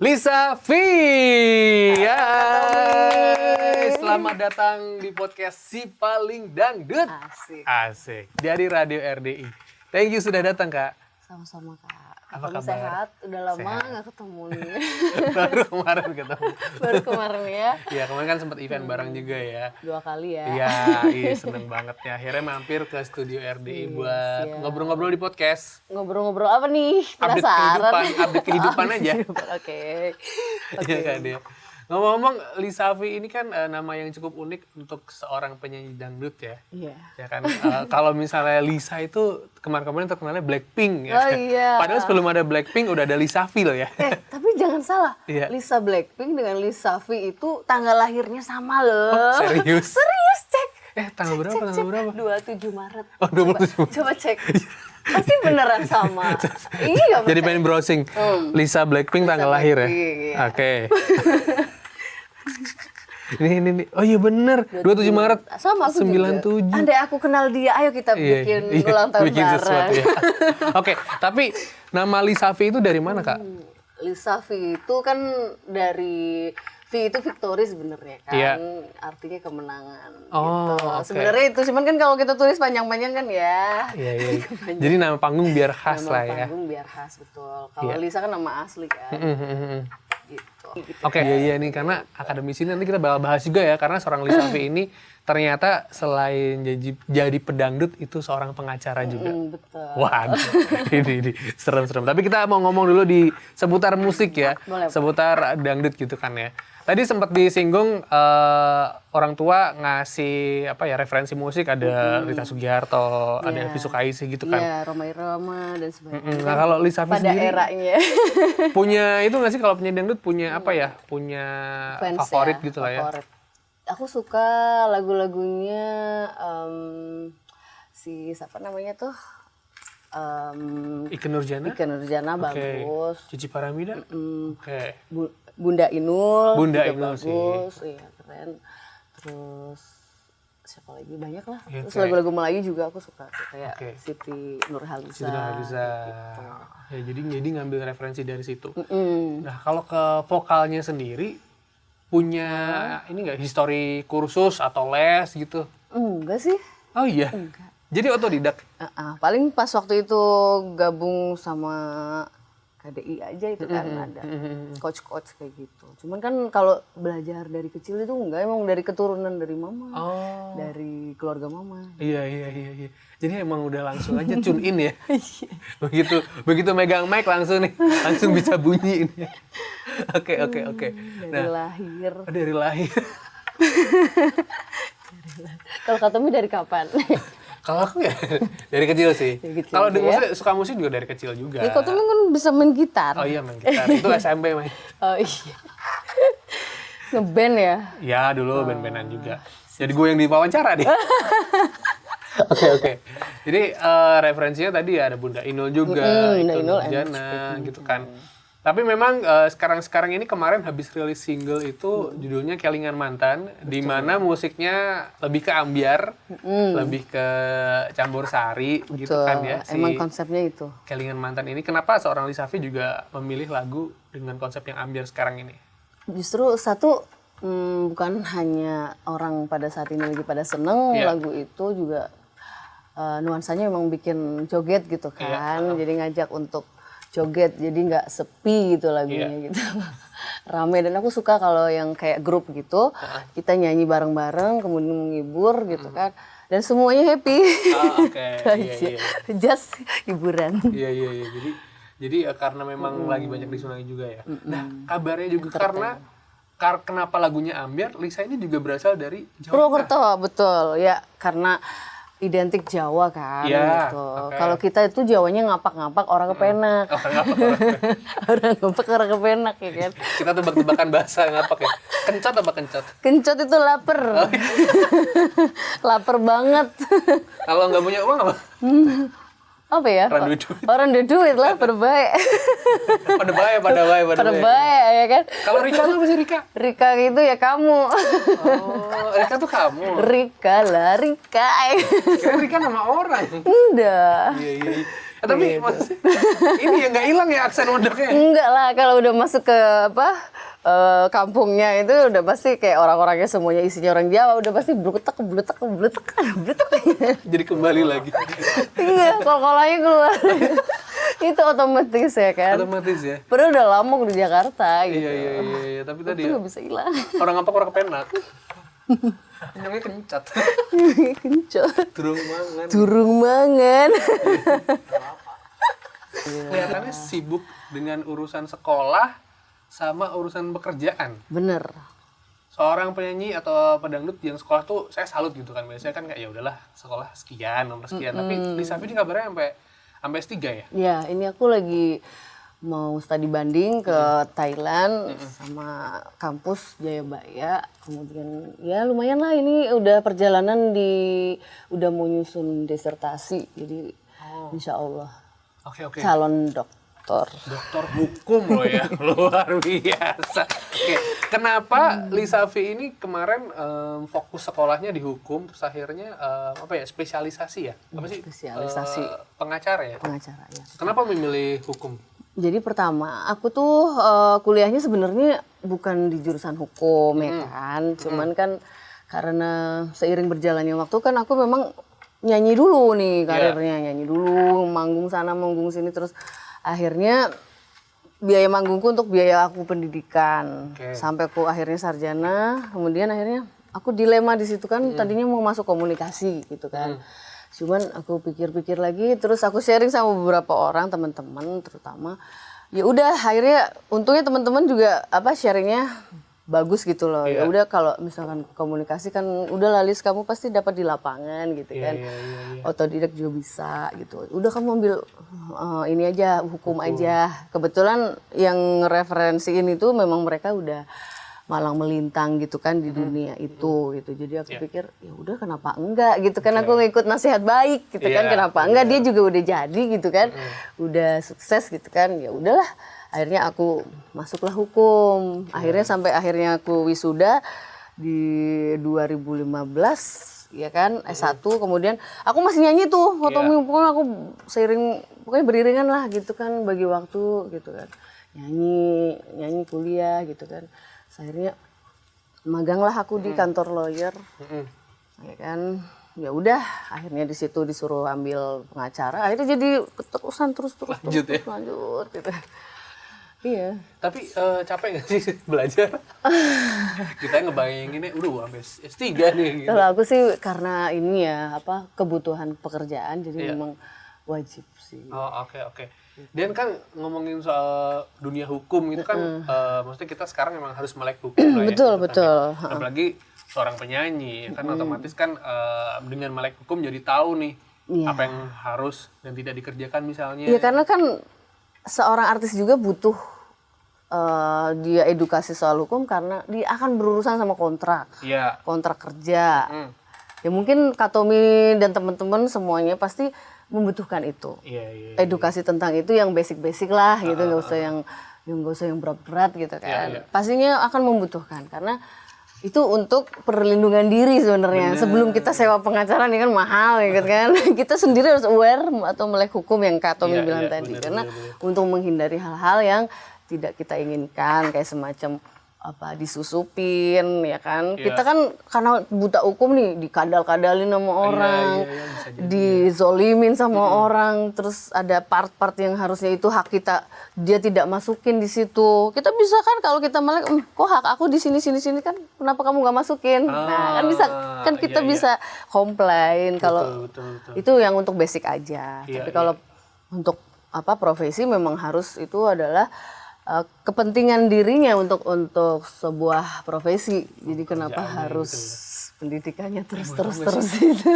Lisa V. Selamat datang di podcast Si Paling Dangdut. Asik. Dari Radio RDI. Thank you sudah datang, Kak. Sama-sama, Kak. Apa kabar? Sehat? Udah lama nggak ketemu nih. Baru kemarin ketemu. Baru kemarin ya. Iya, kemarin kan sempat event bareng juga ya. 2 kali ya. Iya, seneng banget ya. Akhirnya mampir ke studio RDI buat ngobrol-ngobrol di podcast. Ngobrol-ngobrol apa nih? Penasaran. Update kehidupan aja. Oke. Iya kan dia. Ngomong-ngomong, Lisa V ini kan nama yang cukup unik untuk seorang penyanyi dangdut ya. Iya. Ya kan, kalau misalnya Lisa itu kemarin-kemarin terkenalnya Blackpink ya. Oh iya. Padahal sebelum ada Blackpink udah ada Lisa V loh ya. Tapi jangan salah. Iya. Lisa Blackpink dengan Lisa V itu tanggal lahirnya sama loh. Oh, serius? Serius, cek. Tanggal berapa? Tanggal berapa? 27 Maret. Oh, 27 Maret. Coba cek. Pasti beneran sama. Iya, jadi pengen browsing. Lisa Blackpink tanggal lahir ya? Iya. Oke. Ini. Oh iya bener. 27 Maret. Sama aku 97. juga. Andai aku kenal dia, ayo kita bikin ulang tahun bikin bareng. sesuatu ya. Oke, tapi nama Lisa V itu dari mana, Kak? Lisa V itu kan dari V itu victory sebenarnya kan. Iya. Artinya kemenangan Oh, gitu. oke. Sebenarnya itu cuman kan kalau kita tulis panjang-panjang kan ya. Iya. Jadi nama panggung biar khas Nama lah ya. panggung biar khas, betul. Kalau Iya. Lisa kan nama asli kan. Gitu. Oke, iya nih karena akademisi nanti kita bakal bahas juga ya karena seorang Lisa V ini ternyata selain jadi pedangdut itu seorang pengacara juga. Betul. Waduh, ini serem-serem. Tapi kita mau ngomong dulu di seputar musik ya, Boleh. seputar dangdut gitu kan ya. Tadi sempat disinggung orang tua ngasih referensi musik ada Rita Sugiarto, ada Elvi Sukaesih gitu kan. Iya, Rhoma Irama dan sebagainya. Nah kalau Lisa V Pada sendiri eranya. punya itu nggak sih kalau punya dangdut punya punya Fans favorit ya, gitu lah ya? favorit. Aku suka lagu-lagunya si siapa namanya tuh? Ikke Nurjana? Ikke Nurjana Oke. bagus. Cici Paramida? Oke. Bunda Inul Bunda juga Inul sih. bagus, iya keren. Terus siapa lagi banyak lah. Iya, Terus kayak- lagu-lagu Melayu juga aku suka tuh, kayak Oke. Siti Nurhaliza. Siti Nurhaliza. gitu. Ya, jadi ngambil referensi dari situ. Nah kalau ke vokalnya sendiri punya ini nggak histori kursus atau les gitu? Enggak sih. Oh iya. Enggak. Jadi otodidak. Paling pas waktu itu gabung sama KDI aja itu kan ada coach-coach kayak gitu. Cuman kan kalau belajar dari kecil itu enggak, emang dari keturunan dari mama, Oh. dari keluarga mama. Iya. Jadi emang udah langsung aja tune in ya. begitu megang mic langsung bisa bunyi ini. Oke. Dari lahir. Dari lahir. Kalau Katomi dari kapan? Kalau aku ya dari kecil sih. Dari kecil Kalau aja ya. maksudnya suka musik juga dari kecil juga. Ya Katomi kan bisa main gitar. Oh iya main gitar. Itu SMP main. Oh iya. Ngeband ya? Ya dulu band-bandan juga. Jadi gue yang diwawancara deh. Oke. Jadi referensinya tadi ada Bunda Inul juga, Bunda itu Inul, Nurjana gitu kan. Tapi memang sekarang ini kemarin habis rilis single itu judulnya Kelingan Mantan, di mana musiknya lebih ke ambiar, lebih ke campur sari gitu kan ya. Emang konsepnya itu. Kelingan Mantan ini kenapa seorang Lisa V juga memilih lagu dengan konsep yang ambiar sekarang ini? Justru satu bukan hanya orang pada saat ini lagi pada seneng, lagu itu juga nuansanya memang bikin joget gitu kan. Jadi ngajak untuk joget, jadi nggak sepi gitu lagunya gitu. Rame, dan aku suka kalau yang kayak grup gitu, kita nyanyi bareng-bareng, kemudian menghibur gitu kan. Dan semuanya happy. Oke. Iya. Just hiburan. Iya. Jadi karena memang lagi banyak disenangi juga ya. Nah, kabarnya juga kenapa lagunya ambiar, Lisa ini juga berasal dari Jawa. Purwokerto, betul. Ya, karena identik Jawa kan gitu. Kalau kita itu Jawanya ngapak-ngapak orang kepenak. Orang kepenak ya kan. Kita tebak-tebakan bahasa ngapak ya. Kencot apa kencot? Kencot itu lapar. Lapar banget. Kalau nggak punya uang apa? Apa ya? Orang duit. Orang duit lah, perbaik. Pada baik. Perbaik ya kan. Kalau Rika tuh apa sih Rika? Rika itu ya kamu. Oh, Rika tuh kamu. Rika lah, Rika. Kira Rika nama orang. Udah. Iya. Tapi Gitu. maksudnya, ini ya nggak hilang ya aksen mondoknya. Enggak lah, kalau udah masuk ke kampungnya itu udah pasti kayak orang-orangnya semuanya isinya orang Jawa, udah pasti blutek blutek blutek blutek. Jadi kembali lagi. Iya, kol-kolannya keluar. Itu otomatis ya kan. Otomatis ya. Padahal udah lama aku di Jakarta gitu. Iya. Tapi tadi Itu ya, nggak bisa hilang. orang apa orang kepenak. Nyamnya kencat. Kencot. Durung mangan. Durung mangan. Kelihatannya sibuk dengan urusan sekolah sama urusan pekerjaan. Bener. Seorang penyanyi atau pedangdut yang sekolah tuh saya salut gitu kan. Biasanya kan kayak ya udahlah sekolah sekian, nomor sekian. Tapi Lisa ini kabarnya sampai S3 ya? Ya, ini aku lagi mau studi banding ke Thailand sama kampus Jayabaya. Kemudian ya lumayan lah, ini udah perjalanan udah mau nyusun disertasi. Jadi insya Allah Oke. calon dokter. Dokter hukum loh ya, luar biasa. Oke, kenapa Lisa V ini kemarin fokus sekolahnya di hukum, terus akhirnya spesialisasi ya? Apa sih? Spesialisasi. Pengacara ya? Pengacara ya. Kenapa memilih hukum? Jadi pertama, aku tuh kuliahnya sebenarnya bukan di jurusan hukum ya kan. Cuman kan karena seiring berjalannya waktu kan aku memang nyanyi dulu nih karirnya. Nyanyi dulu, manggung sana, manggung sini. Terus akhirnya biaya manggungku untuk biaya aku pendidikan. Sampai aku akhirnya sarjana, kemudian akhirnya aku dilema di situ kan. Tadinya mau masuk komunikasi gitu kan. Cuman aku pikir-pikir lagi, terus aku sharing sama beberapa orang, teman-teman terutama. Ya udah, akhirnya untungnya teman-teman juga sharingnya bagus gitu loh. Ya udah, kalau misalkan komunikasi kan udah Lalis, kamu pasti dapat di lapangan gitu kan. Otodidak juga bisa gitu. Udah kamu ambil ini aja, hukum aja. Kebetulan yang referensiin itu memang mereka udah malang melintang gitu kan di dunia itu gitu. Jadi aku pikir ya udah, kenapa enggak gitu kan. Aku ngikut nasihat baik gitu kan, kenapa enggak, dia juga udah jadi gitu kan. Udah sukses gitu kan. Ya udahlah, akhirnya aku masuklah hukum. Akhirnya sampai akhirnya aku wisuda di 2015 ya kan, S1. Kemudian aku masih nyanyi tuh waktu pokoknya aku pokoknya beriringan lah gitu kan, bagi waktu gitu kan. Nyanyi kuliah gitu kan. Akhirnya maganglah aku di kantor lawyer, ya kan. Ya udah, akhirnya di situ disuruh ambil pengacara. Akhirnya jadi keterusan terus lanjut gitu. Iya. Tapi capek nggak sih belajar? Kita ngebayanginnya udah sampai S3 nih. Gitu. Kalau aku sih karena ini ya kebutuhan pekerjaan, jadi memang wajib sih. Oh, oke. Dan kan ngomongin soal dunia hukum itu kan, maksudnya kita sekarang memang harus melek hukum lah ya. Betul. Apalagi seorang penyanyi, kan otomatis kan dengan melek hukum jadi tahu nih apa yang harus dan tidak dikerjakan misalnya. Iya, karena kan seorang artis juga butuh dia edukasi soal hukum karena dia akan berurusan sama kontrak kerja. Ya mungkin Katomi dan teman-teman semuanya pasti membutuhkan itu. Edukasi tentang itu yang basic-basic lah gitu, nggak usah yang berat-berat gitu kan. Pastinya akan membutuhkan karena itu untuk perlindungan diri sebenarnya. Sebelum kita sewa pengacara nih kan mahal gitu kan. Kita sendiri harus aware atau melek hukum yang Kak Tommy bilang tadi, karena untuk menghindari hal-hal yang tidak kita inginkan, kayak semacam disusupin ya kan. Kita kan karena buta hukum nih, dikadal-kadalin sama orang, dizolimin sama orang, terus ada part-part yang harusnya itu hak kita dia tidak masukin di situ. Kita bisa kan kalau kita melek, kok hak aku di sini kan, kenapa kamu nggak masukin? Nah kan bisa kan kita bisa komplain kalau itu yang untuk basic aja. Tapi kalau untuk profesi memang harus itu adalah kepentingan dirinya untuk sebuah profesi. Jadi kenapa harus pendidikannya terus itu.